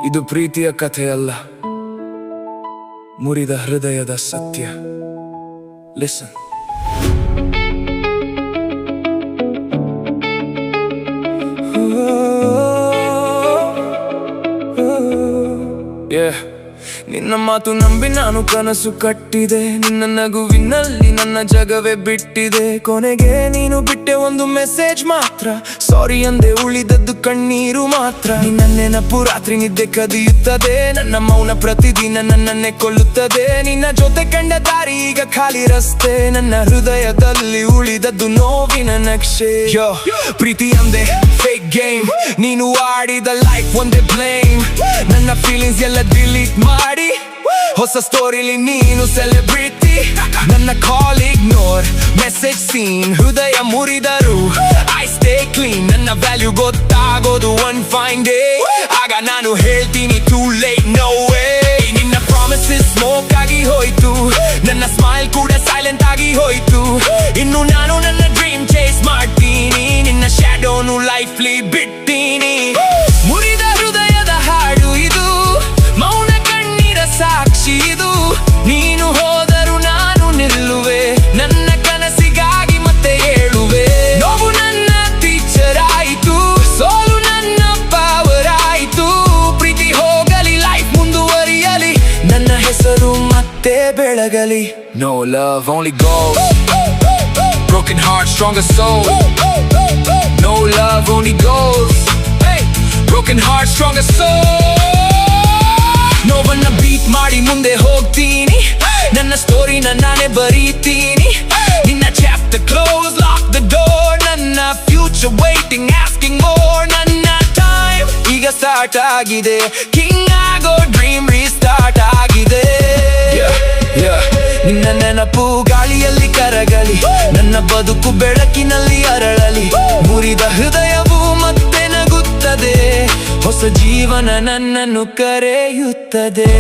ಇದು ಪ್ರೀತಿಯ ಕಥೆಯಲ್ಲ, ಮುರಿದ ಹೃದಯದ ಸತ್ಯ. ಲಿಸನ್. ನಿನ್ನ ಮಾತು ನಂಬಿ ನಾನು ಕನಸು ಕಟ್ಟಿದೆ, ನಿನ್ನ ನಗುವಿನಲ್ಲಿ ನನ್ನ ಜಗವೇ ಬಿಟ್ಟಿದೆ. ಕೊನೆಗೆ ನೀನು ಬಿಟ್ಟೆ ಒಂದು ಮೆಸೇಜ್ ಮಾತ್ರ, ಸಾರಿ ಅಂದೆ ಉಳಿದದ್ದು ಕಣ್ಣೀರು ಮಾತ್ರ. ನಿನ್ನ ನೆನಪು ರಾತ್ರಿ ನಿದ್ದೆ ಕದಿಯುತ್ತದೆ, ನನ್ನ ಮೌನ ಪ್ರತಿದಿನ ನನ್ನನ್ನೇ ಕೊಲ್ಲುತ್ತದೆ. ನಿನ್ನ ಜೊತೆ ಕಂಡ ದಾರಿ ಈಗ ಖಾಲಿ ರಸ್ತೆ, ನನ್ನ ಹೃದಯದಲ್ಲಿ ಉಳಿದದ್ದು ನೋವಿನ ನಕ್ಷೆ. ಪ್ರೀತಿ ಅಂದೆ ಫೇಕ್ ಗೇಮ್, ನೀನು ಆಡಿದ ಲೈಫ್ ಒಂದೇ ಬ್ಲೇಮ್. ನನ್ನ ಫೀಲಿಂಗ್ಸ್ ಎಲ್ಲ ಡಿಲೀಟ್ ಮಾಡಿ ಹೊಸ ಸ್ಟೋರಿಲಿ ನೀನು ಸೆಲೆಬ್ರಿಟಿ. ನನ್ನ ಕಾಲ್ ಇಗ್ನೋರ್, ಮೆಸೇಜ್ ಸೀನ್, ಹೃದಯ ಮುರಿದರು ಐ ಸ್ಟೇ ಕ್ಲೀನ್. ನನ್ನ ವ್ಯಾಲ್ಯೂ ಗೊತ್ತಾಗೋದು ಒನ್ ಫೈನ್ ಡೇ, ಆಗ ನಾನು ಹೇಳ್ತೀನಿ ಟೂ ಲೇಟ್ ನೋ ವೇ. ನಿನ್ನ ಪ್ರಾಮಿಸಸ್ ಸ್ಮೋಕ್ ಆಗಿ ಹೋಯ್ತು, ನನ್ನ ಸ್ಮೈಲ್ ಕೂಡ ಸೈಲೆಂಟ್ ಆಗಿ ಹೋಯ್ತು. ಇನ್ನು ನಾನು ನನ್ನ ಡ್ರೀಮ್ ಚೇಸ್ ಮಾಡ್ತೀನಿ, ನಿನ್ನ ಶ್ಯಾಡೋನು ಲೈಫ್ಲಿ ಬಿಡ್ತೀನಿ. ಮುರಿದ ಹೃದಯದ ಹಾಡು ಇದು, ಮೌನ ಕಣ್ಣೀರ ಸಾಕ್ಷಿ ಇದು. ನೀನು ಹೋದರು ನಾನು ನಿಲ್ಲುವೆ, ನನ್ನ ಕನಸಿಗಾಗಿ ಮತ್ತೆ ಹೇಳುವೆ. ನೋವು ನನ್ನ ಟೀಚರ್ ಆಯಿತು, ಸೋಲು ನನ್ನ ಪವರ್ ಆಯಿತು. ಪ್ರೀತಿ ಹೋಗಲಿ, ಲೈಫ್ ಮುಂದುವರಿಯಲಿ, ನನ್ನ ಹೆಸರು ಮತ್ತೆ ಬೆಳಗಲಿ. No love, only goals. Broken heart, stronger soul. No love, only goals. Hey, broken heart, stronger soul. ನೋವನ್ನ ಬೀಟ್ ಮಾಡಿ ಮುಂದೆ ಹೋಗ್ತೀನಿ, ನನ್ನ ಸ್ಟೋರಿನ ನಾನೇ ಬರೀತೀನಿ. ನಿನ್ನ chapter close, lock the door. ನನ್ನ ಫ್ಯೂಚರ್ ವೈಟಿಂಗ್, ಆಸ್ಕಿಂಗ್ ಮೋರ್. ನನ್ನ ಟೈಮ್ ಈಗ ಸ್ಟಾರ್ಟ್ ಆಗಿದೆ, ಕಿಂಗ್ ಆಗೋ ಡ್ರೀಮ್ ರೀಸ್ಟಾರ್ಟ್ ಆಗಿದೆ. ನಿನ್ನ ನೆನಪು ಗಾಳಿಯಲ್ಲಿ ಕರಗಲಿ, ನನ್ನ ಬದುಕು ಬೆಳಕಿನಲ್ಲಿ ಅರಳಲಿ. ಮುರಿದ ಹೃದಯವು ಮತ್ತೆ ನಗುತ್ತದೆ, ಹೊಸ ಜೀವನ ನನ್ನನ್ನು ಕರೆಯುತ್ತದೆ.